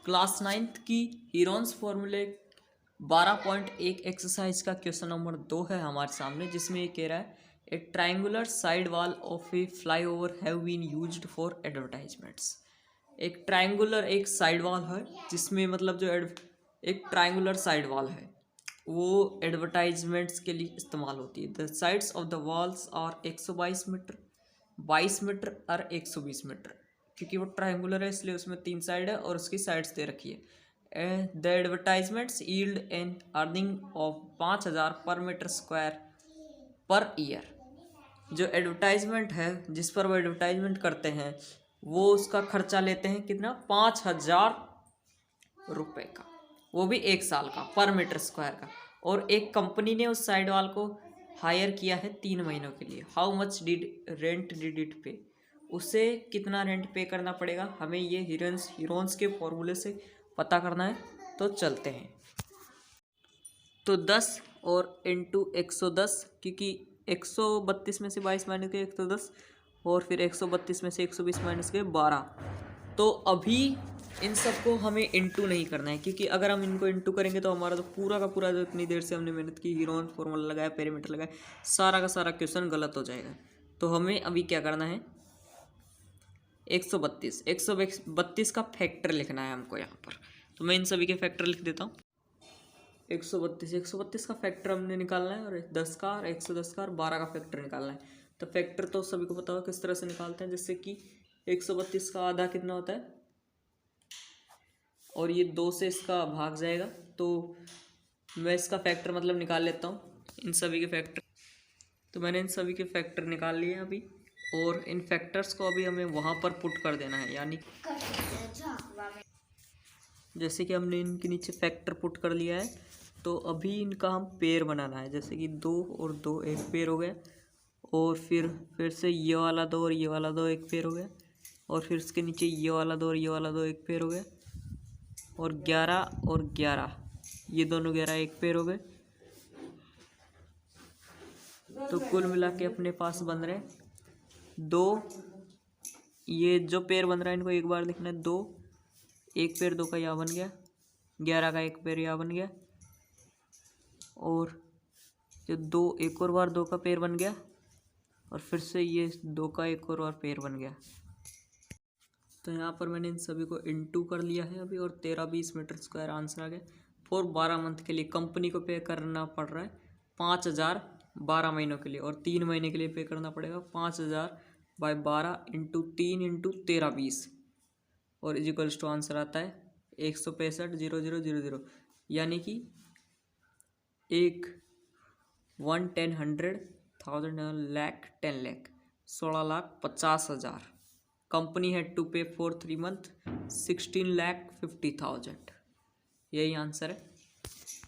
Class 9th की Heron's फॉर्मूले 12.1 exercise का क्वेश्चन नंबर 2 है हमारे सामने, जिसमें ये कह रहा है a triangular side wall of a flyover have been used for advertisements. एक ट्राइंगुलर एक साइड वॉल है जिसमें मतलब जो एक ट्राइंगुलर साइड वॉल है वो एडवर्टाइजमेंट्स के लिए इस्तेमाल होती है। The sides of the walls are 122 metre, 22 metre और 120 मीटर। क्योंकि वो ट्राइंगुलर है इसलिए उसमें 3 साइड है और उसकी साइड्स दे रखी है। The advertisements yield an earning of 5,000 per metre square per year. जो एडवर्टाइजमेंट है जिस पर वो एडवर्टाइजमेंट करते हैं वो उसका खर्चा लेते हैं कितना, 5,000 रुपये का, वो भी 1 साल का पर मीटर स्क्वायर का। और एक कंपनी ने उस साइड वाल को हायर किया है 3 महीनों के लिए। हाउ मच डिड इट पे, उसे कितना रेंट पे करना पड़ेगा, हमें ये हीरोन्स के फॉर्मूले से पता करना है। तो चलते हैं। तो 10 और इंटू 110, क्योंकि 132 में से 22 माइनस के 110 और फिर 132 में से 120 माइनस के 12। तो अभी इन सबको हमें इंटू नहीं करना है, क्योंकि अगर हम इनको इंटू करेंगे तो हमारा तो पूरा का पूरा जो इतनी देर से हमने मेहनत की, हीरोन फॉर्मूला लगाया, पेरीमीटर लगाया, सारा का सारा क्वेश्चन गलत हो जाएगा। तो हमें अभी क्या करना है, 132 का फैक्टर लिखना है हमको यहाँ पर। तो मैं इन सभी के फैक्टर लिख देता हूँ। 132 का फैक्टर हमने निकालना है और 10 का और 110 का और 12 का फैक्टर निकालना है। तो फैक्टर तो सभी को पता हो किस तरह से निकालते हैं, जैसे कि 132 का आधा कितना होता है और ये 2 से इसका भाग जाएगा। तो मैं इसका फैक्टर मतलब निकाल लेता हूँ, इन सभी के फैक्टर। तो मैंने इन सभी के फैक्टर निकाल लिए अभी, और इन फैक्टर्स को अभी हमें वहाँ पर पुट कर देना है। यानी जैसे कि हमने इनके नीचे फैक्टर पुट कर लिया है, तो अभी इनका हम पेयर बनाना है। जैसे कि 2 और 2 एक पेयर हो गया, और फिर से ये वाला 2 और ये वाला 2 एक पेयर हो गया, और फिर इसके नीचे ये वाला 2 और ये वाला 2 एक पेयर हो गया, और 11 और 11 ये दोनों 11 एक पेयर हो गए। तो कुल मिला के अपने पास बन रहे 2, ये जो पेयर बन रहा है इनको एक बार लिखना है 2, एक पेयर 2 का यहाँ बन गया, 11 का एक पेयर यहाँ बन गया, और जो 2 एक और बार 2 का पेयर बन गया, और फिर से ये 2 का एक और बार पेयर बन गया। तो यहाँ पर मैंने इन सभी को इंटू कर लिया है अभी, और 1320 मीटर स्क्वायर आंसर आ गया। फॉर 12 मंथ के लिए कंपनी को पे करना पड़ रहा है 5,000 12 महीनों के लिए, और 3 महीने के लिए पे करना पड़ेगा 5,000 बाय 12 इंटू 3 इंटू 1320, और इजिकल्स टू आंसर आता है 165,000, यानी कि 16,50,000 कंपनी हैड टू पे फॉर 3 मंथ 16,50,000। यही आंसर है।